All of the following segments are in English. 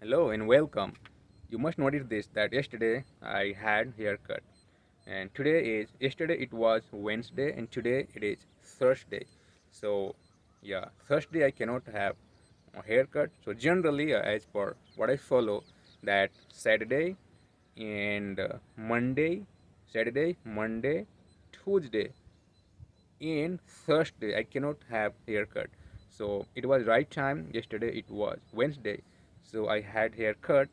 Hello and welcome. You must notice this that yesterday I had haircut and today is yesterday it was Wednesday and today it is Thursday. So yeah, Thursday I cannot have a haircut. So generally as per what I follow that Saturday, Monday, Tuesday and Thursday I cannot have haircut. So it was right time. Yesterday it was Wednesday, so I had haircut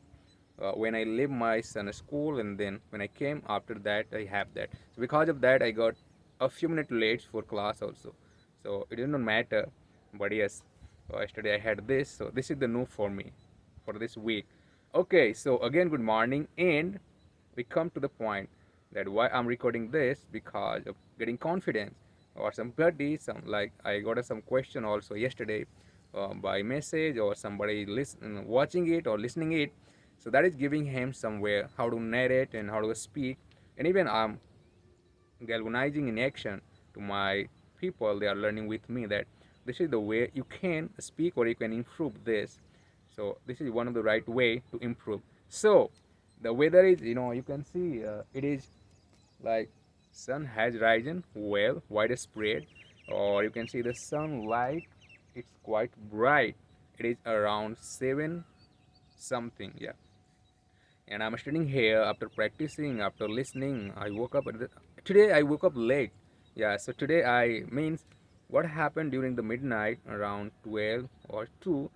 when I leave my son's school, and then when I came after that I have that. So because of that I got a few minutes late for class also. So it did not matter, but yes, yesterday I had this. So this is the new for me for this week. Okay, so again good morning, and we come to the point that why I'm recording this because of getting confidence or somebody some like I got some question also yesterday by message or somebody watching it or listening it, so that is giving him somewhere how to narrate and how to speak, and even I'm galvanizing in action to my people. They are learning with me that this is the way you can speak or you can improve this. So this is one of the right way to improve. So the weather is, you can see it is like sun has risen well widespread, or you can see the sunlight, it's quite bright. It is around 7 something, yeah. And I'm standing here after practicing, after listening. Today I woke up late. Yeah, so today I means what happened during the midnight around 12 or 2.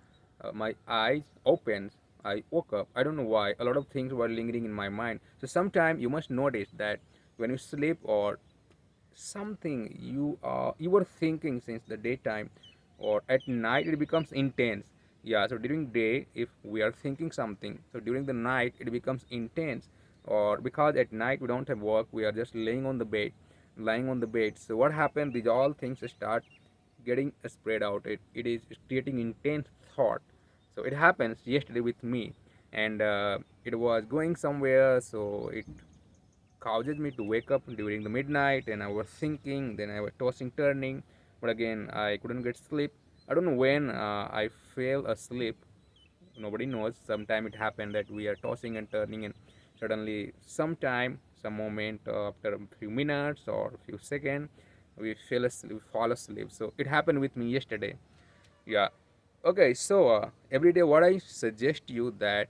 My eyes opened. I woke up. I don't know why. A lot of things were lingering in my mind. So sometime you must notice that when you sleep or something you were thinking since the daytime or at night it becomes intense. Yeah, so during day if we are thinking something, so during the night it becomes intense, or because at night we don't have work, we are just lying on the bed. So what happened, these all things start getting spread out. It is creating intense thought. So it happens yesterday with me, and it was going somewhere, so it causes me to wake up during the midnight, and I was thinking, then I was tossing turning, but again I couldn't get sleep. I don't know when I fell asleep. Nobody knows. Sometime it happened that we are tossing and turning, and suddenly some moment after a few minutes or a few seconds we fall asleep. So it happened with me yesterday. Yeah. Okay, so every day what I suggest you that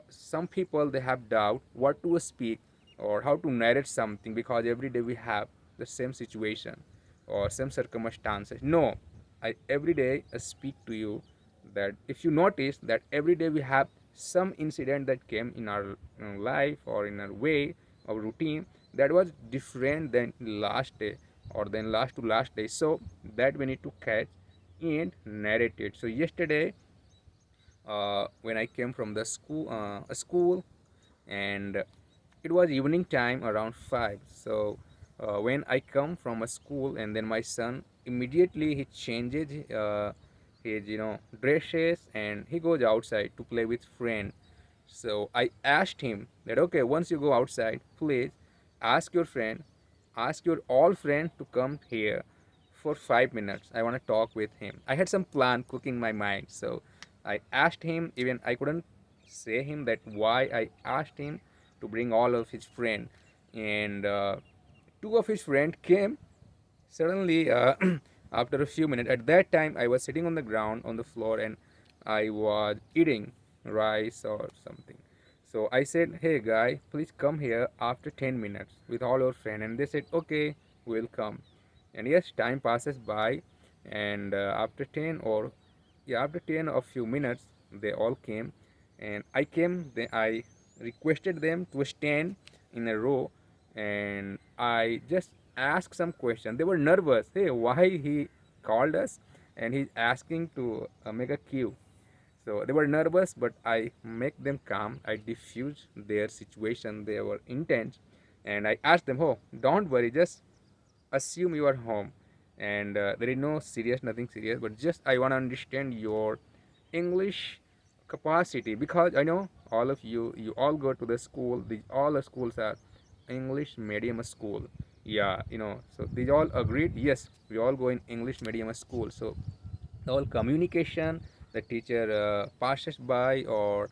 some people they have doubt what to speak or how to narrate something, because every day we have the same situation or same circumstances. No, I every day speak to you that if you notice that every day we have some incident that came in our life or in our way of routine that was different than last day or than last to last day, so that we need to catch and narrate it. So yesterday, when I came from the school, and it was evening time around 5. So when I come from a school, and then my son immediately he changes his dresses, and he goes outside to play with friend. So I asked him that, okay, once you go outside, please ask your friend, ask your all friend to come here for 5 minutes. I want to talk with him. I had some plan cooking my mind. So I asked him, even I couldn't say him that why I asked him to bring all of his friend. And two of his friend came suddenly after a few minutes. At that time I was sitting on the ground on the floor, and I was eating rice or something. So I said, hey guy, please come here after 10 minutes with all your friend, and they said, okay, we'll come. And yes, time passes by, and after 10 or yeah, after 10 or few minutes they all came, and I came. Then I requested them to stand in a row, and I just asked some question. They were nervous. Hey, why he called us and he's asking to make a queue. So they were nervous, but I make them calm. I diffuse their situation. They were intense, and I asked them, oh, don't worry, just assume you are home, and there is no serious, nothing serious, but just I want to understand your English capacity, because I know all of you all go to the school. All the schools are English medium school. Yeah, so they all agreed, yes, we all go in English medium school. So all communication, the teacher passes by or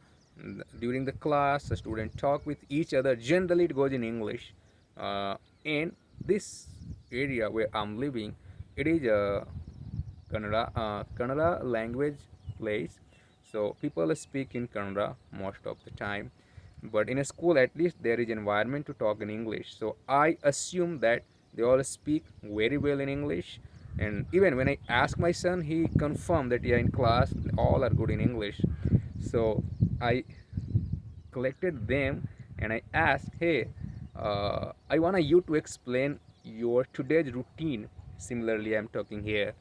During the class, the student talk with each other. Generally, it goes in English. In this area where I'm living, it is a Kannada language place. So people speak in Kannada most of the time. But in a school, at least there is environment to talk in English. So I assume that they all speak very well in English. And even when I ask my son, he confirmed that yeah, in class all are good in English. So I collected them and I asked, hey, I want you to explain your today's routine. Similarly, I'm talking here.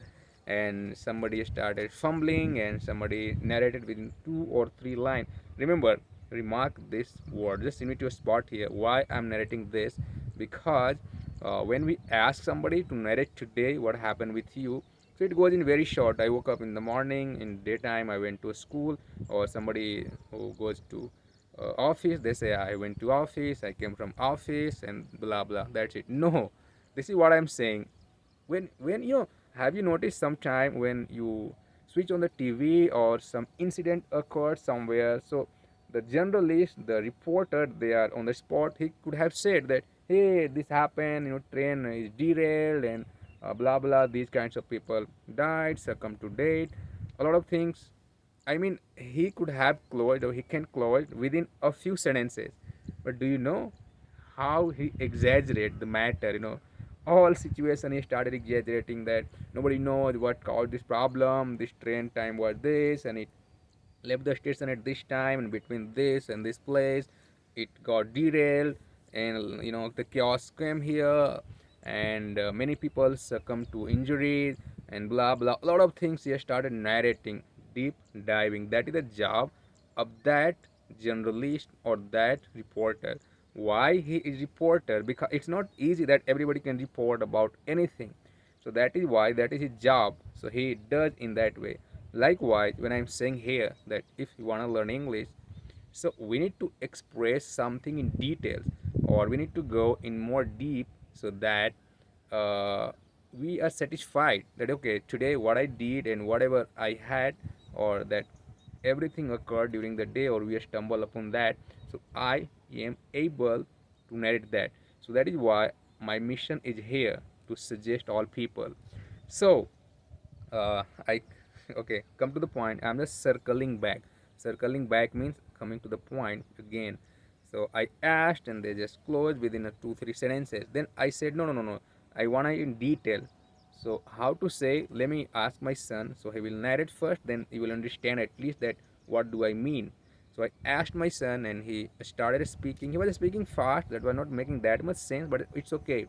And somebody started fumbling and somebody narrated within 2 or 3 lines. Remember, remark this word. Just need to spot here why I'm narrating this, because when we ask somebody to narrate today what happened with you, so it goes in very short. I woke up in the morning, in daytime I went to school, or somebody who goes to office, they say I went to office, I came from office, and blah blah, that's it. No, this is what I'm saying. When have you noticed sometime when you switch on the TV or some incident occurred somewhere, so the journalist, the reporter, they are on the spot, he could have said that hey, this happened, train is derailed, and blah blah, these kinds of people died, succumbed to death, a lot of things. I mean, he could have closed, or he can close within a few sentences. But do you know how he exaggerated the matter? All situation he started exaggerating that nobody knows what caused this problem. This train time was this, and it left the station at this time, and between this and this place, it got derailed, and the chaos came here, and many people succumbed to injuries, and blah blah, a lot of things he started narrating, deep diving. That is the job of that journalist or that reporter. Why he is reporter? Because it's not easy that everybody can report about anything. So that is why that is his job. So he does in that way. Likewise, when I'm saying here that if you want to learn English, so we need to express something in details, or we need to go in more deep, so that uh, we are satisfied that okay, today what I did and whatever I had, or that everything occurred during the day, or we stumble upon that, so I am able to narrate that. So that is why my mission is here, to suggest all people. So I okay, come to the point. I'm just circling back. Circling back means coming to the point again. So I asked, and they just closed within a 2 3 sentences. Then I said, no, no, no, no. I want it in detail. So how to say? Let me ask my son. So he will narrate first. Then he will understand at least that what do I mean. So I asked my son, and he started speaking. He was speaking fast. That was not making that much sense, but it's okay.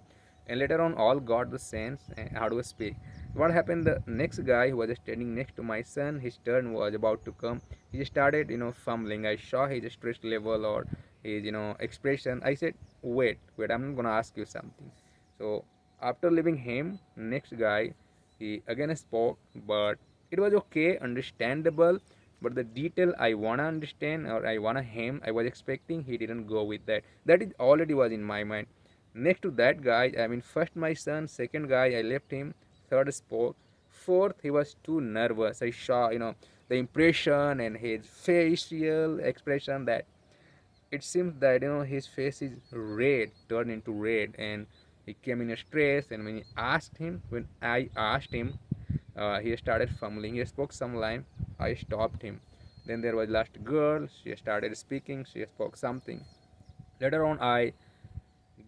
And later on, all got the sense and how to speak. What happened? The next guy who was standing next to my son, his turn was about to come. He started, fumbling. I saw his stress level, or his, expression. I said, wait, I'm gonna ask you something. So after leaving him, next guy, he again spoke, but it was okay, understandable. But the detail I wanna understand, or I wanna him, I was expecting, he didn't go with that. That is already was in my mind. Next to that guy, I mean, first my son, second guy, I left him, third spoke, fourth, he was too nervous. I saw, the impression and his facial expression, that it seems that, his face is red, turned into red, and he came in a stress. And when I asked him, he started fumbling. He spoke some line. I stopped him. Then there was last girl. She started speaking. She spoke something. Later on, I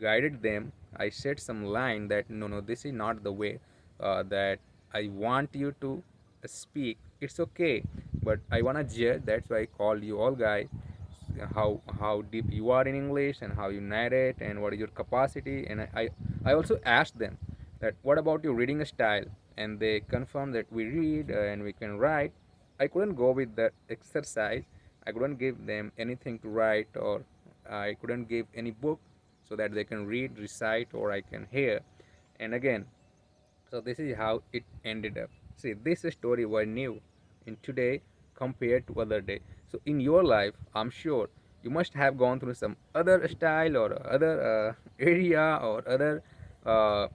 guided them. I said some line that no, no, this is not the way that I want you to speak. It's okay, but I wanna judge. That's why I called you all guys. How deep you are in English, and how you narrate, and what is your capacity. And I also asked them that what about your reading style, and they confirmed that we read and we can write. I couldn't go with that exercise. I couldn't give them anything to write, or I couldn't give any book so that they can read, recite, or I can hear. And again, so this is how it ended up. See, this story was new in today compared to other day. So in your life, I'm sure you must have gone through some other style, or other area, or other uh,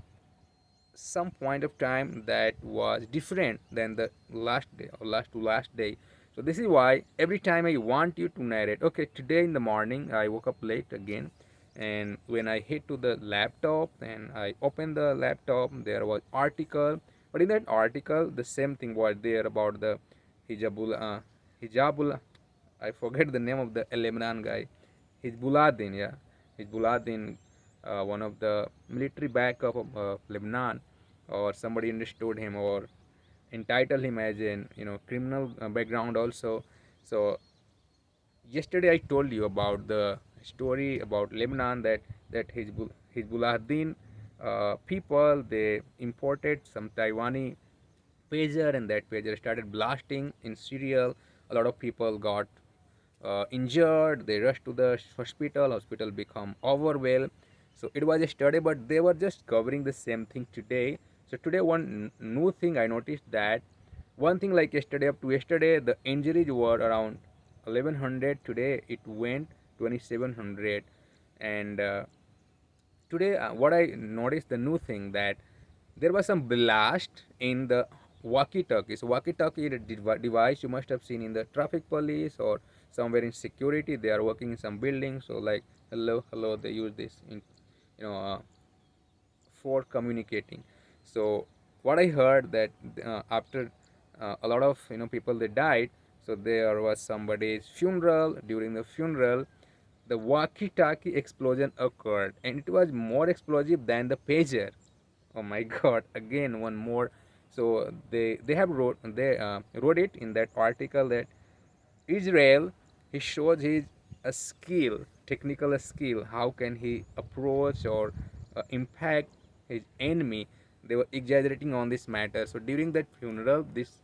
some point of time that was different than the last day, or last to last day. So this is why every time I want you to narrate. Okay, today in the morning I woke up late again, and when I hit to the laptop and I opened the laptop, there was article. But in that article, the same thing was there about the hijabul. I forget the name of the Lebanon guy. Hizbuladin, yeah, Hizbuladin, one of the military backup of Lebanon, or somebody understood him or entitled him as an criminal background also. So yesterday I told you about the story about Lebanon, that Hizbullahdin people, they imported some Taiwanese pager, and that pager started blasting in Syria. A lot of people got injured. They rushed to the hospital. Hospital become overwhelmed. So it was a study, but they were just covering the same thing today. So today, one new thing I noticed, that one thing like yesterday, up to yesterday, the injuries were around 1100. Today it went 2700, and today what I noticed, the new thing, that there was some blast in the walkie-talkie. So walkie-talkie is a device you must have seen in the traffic police or somewhere in security. They are working in some building, so like hello hello, they use this in you know uh, for communicating. So what I heard, that after a lot of people, they died. So there was somebody's funeral. During the funeral, the walkie-talkie explosion occurred, and it was more explosive than the pager. Oh my God! Again, one more. So they have wrote it in that article, that Israel, he shows his a skill, technical skill. How can he approach or impact his enemy? They were exaggerating on this matter. So during that funeral, this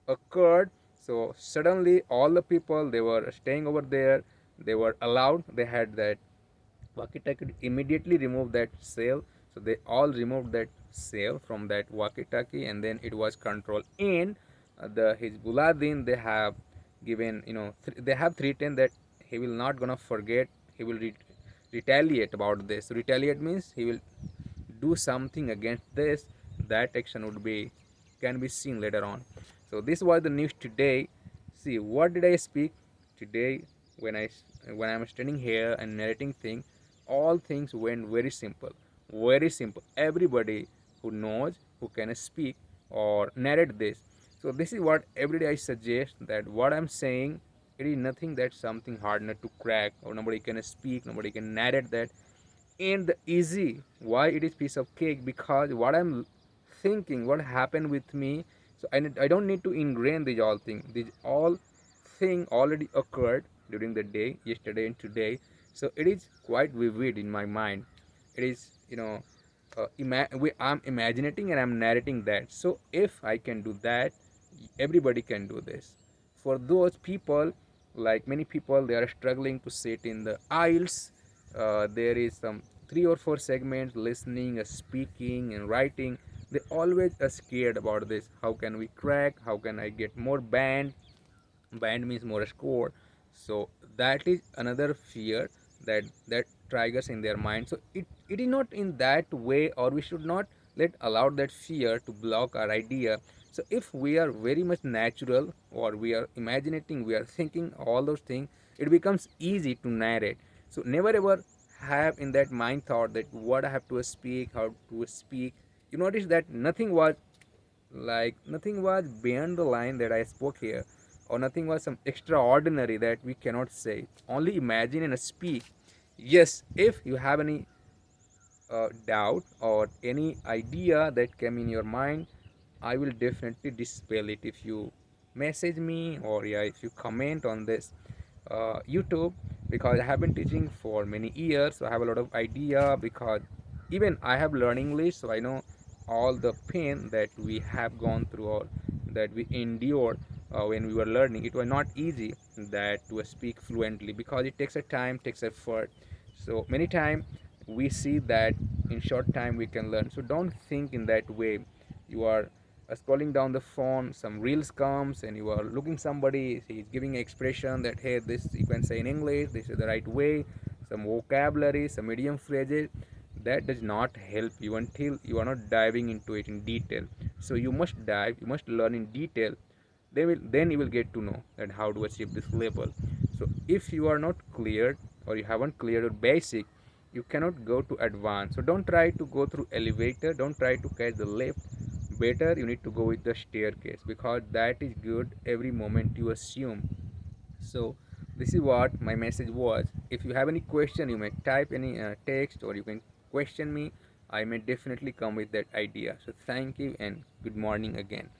occurred. So suddenly, all the people, they were staying over there. They were allowed. They had that walkie-talkie, immediately remove that cell. So they all removed that cell from that walkie-talkie, and then it was controlled. And the Hizbullahdin, they have given, they have threatened that he will not gonna forget. He will retaliate about this. Retaliate means he will do something against this. That action would be, can be seen later on. So this was the news today. See, what did I speak today? When I'm standing here and narrating things, all things went very simple, very simple. Everybody who knows, who can speak or narrate this. So this is what every day I suggest, that what I'm saying, it is nothing that something hard not to crack, or nobody can speak, nobody can narrate that. And the easy, why it is piece of cake, because what I'm thinking, what happened with me. So I don't need to ingrain these all things. These all thing already occurred during the day, yesterday and today. So it is quite vivid in my mind. It is, I'm imagining and I'm narrating that. So if I can do that, everybody can do this. For those people, like many people, they are struggling to sit in the aisles. There is some 3 or 4 segments: listening, speaking, and writing. They always are scared about this. How can we crack? How can I get more band? Band means more score. So that is another fear that triggers in their mind. So it is not in that way, or we should not let allow that fear to block our idea. So if we are very much natural, or we are imagining, we are thinking all those things, it becomes easy to narrate. So never ever have in that mind thought that what I have to speak, how to speak. You notice that nothing was beyond the line that I spoke here, or nothing was some extraordinary that we cannot say. Only imagine and speak. Yes, if you have any doubt or any idea that came in your mind, I will definitely dispel it if you message me, or yeah, if you comment on this YouTube, because I have been teaching for many years. So I have a lot of idea, because even I have learned English, so I know all the pain that we have gone through, or that we endured when we were learning. It was not easy that to speak fluently, because it takes a time, takes effort. So many times we see that in short time we can learn. So don't think in that way. You are scrolling down the phone, some reels comes, and you are looking somebody, he's giving an expression that hey, this you can say in English, this is the right way, some vocabulary, some idiom phrases. That does not help you until you are not diving into it in detail. So you must dive, you must learn in detail. then you will get to know that how to achieve this level. So if you are not cleared or you haven't cleared your basic, you cannot go to advanced. So don't try to go through elevator, don't try to catch the lift. Better you need to go with the staircase, because that is good every moment you assume. So this is what my message was. If you have any question, you may type any text, or you can question me. I may definitely come with that idea. So thank you and good morning again.